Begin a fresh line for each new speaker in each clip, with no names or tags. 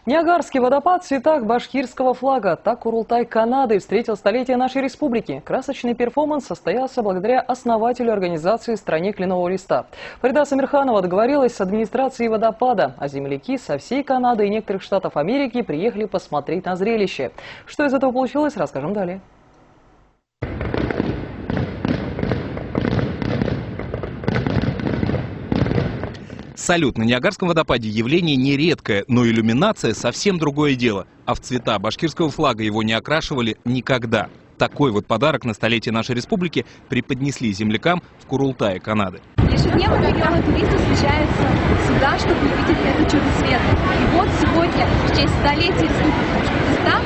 Ниагарский водопад в цветах башкирского флага. Так Курултай Канады встретил столетие нашей республики. Красочный перформанс состоялся благодаря основателю организации «Стране кленового листа». Фарида Самирханова договорилась с администрацией водопада, а земляки со всей Канады и некоторых штатов Америки приехали посмотреть на зрелище. Что из этого получилось, расскажем далее.
Салют на Ниагарском водопаде явление нередкое, но иллюминация совсем другое дело. А в цвета башкирского флага его не окрашивали никогда. Такой вот подарок на столетие нашей республики преподнесли землякам в Курултае, Канады.
Ежедневно миллионы туристов встречаются сюда, чтобы увидеть это чудо света. И вот сегодня, в честь столетия Республики Башкортостан,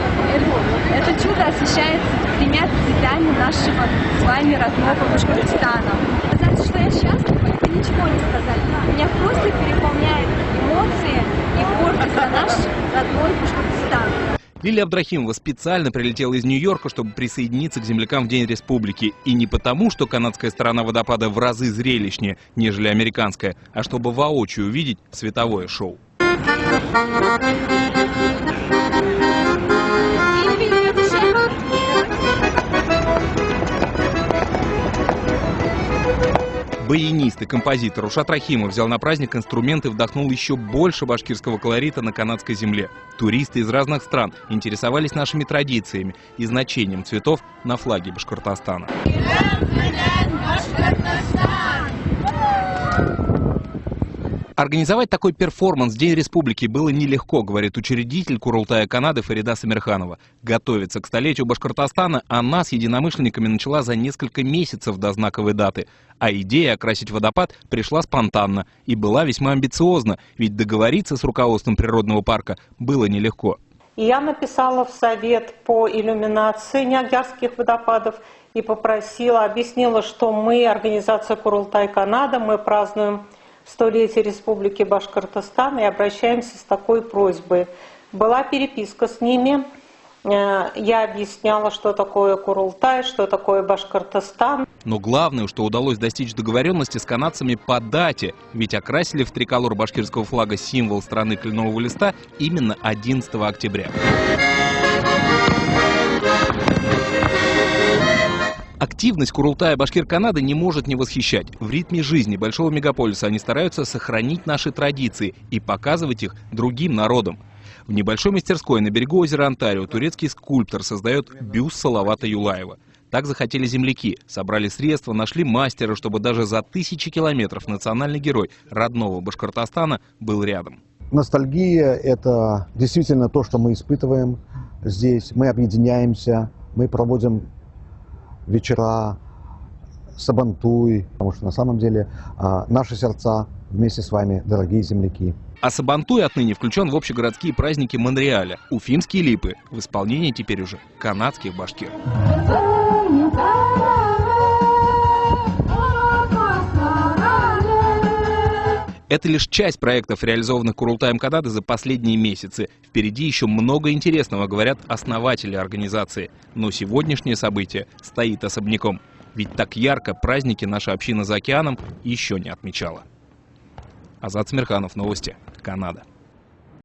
это чудо освещается тремя цветами нашего с вами родного Башкортостана. Сказать, что я счастлива, это ничего не сказать. Меня просто переполняют эмоции и гордость за наш родной Башкортостан.
Лилия Абдрахимова специально прилетела из Нью-Йорка, чтобы присоединиться к землякам в День Республики. И не потому, что канадская сторона водопада в разы зрелищнее, нежели американская, а чтобы воочию увидеть световое шоу. Баянист и композитор Ушат Рахимов взял на праздник инструмент и вдохнул еще больше башкирского колорита на канадской земле. Туристы из разных стран интересовались нашими традициями и значением цветов на флаге Башкортостана. Организовать такой перформанс в День Республики было нелегко, говорит учредитель Курултая Канады Фарида Самирханова. Готовиться к столетию Башкортостана она с единомышленниками начала за несколько месяцев до знаковой даты. А идея окрасить водопад пришла спонтанно и была весьма амбициозна, ведь договориться с руководством природного парка было нелегко.
Я написала в совет по иллюминации Ниагарских водопадов и объяснила, что мы, организация Курултай Канада, мы празднуем столетие Республики Башкортостан и обращаемся с такой просьбой. Была переписка с ними, я объясняла, что такое Курултай, что такое Башкортостан.
Но главное, что удалось достичь договоренности с канадцами по дате, ведь окрасили в триколор башкирского флага символ страны кленового листа именно 11 октября. Активность Курултая Башкир-Канады не может не восхищать. В ритме жизни большого мегаполиса они стараются сохранить наши традиции и показывать их другим народам. В небольшой мастерской на берегу озера Онтарио турецкий скульптор создает бюст Салавата Юлаева. Так захотели земляки, собрали средства, нашли мастера, чтобы даже за тысячи километров национальный герой родного Башкортостана был рядом.
Ностальгия – это действительно то, что мы испытываем здесь. Мы объединяемся, мы проводим вечера, сабантуй, потому что на самом деле наши сердца вместе с вами, дорогие земляки.
А сабантуй отныне включен в общегородские праздники Монреаля. Уфимские липы в исполнении теперь уже канадских башкир. Это лишь часть проектов, реализованных Курултаем Канады за последние месяцы. Впереди еще много интересного, говорят основатели организации. Но сегодняшнее событие стоит особняком. Ведь так ярко праздники наша община за океаном еще не отмечала. Азат Самирханов, новости, Канада.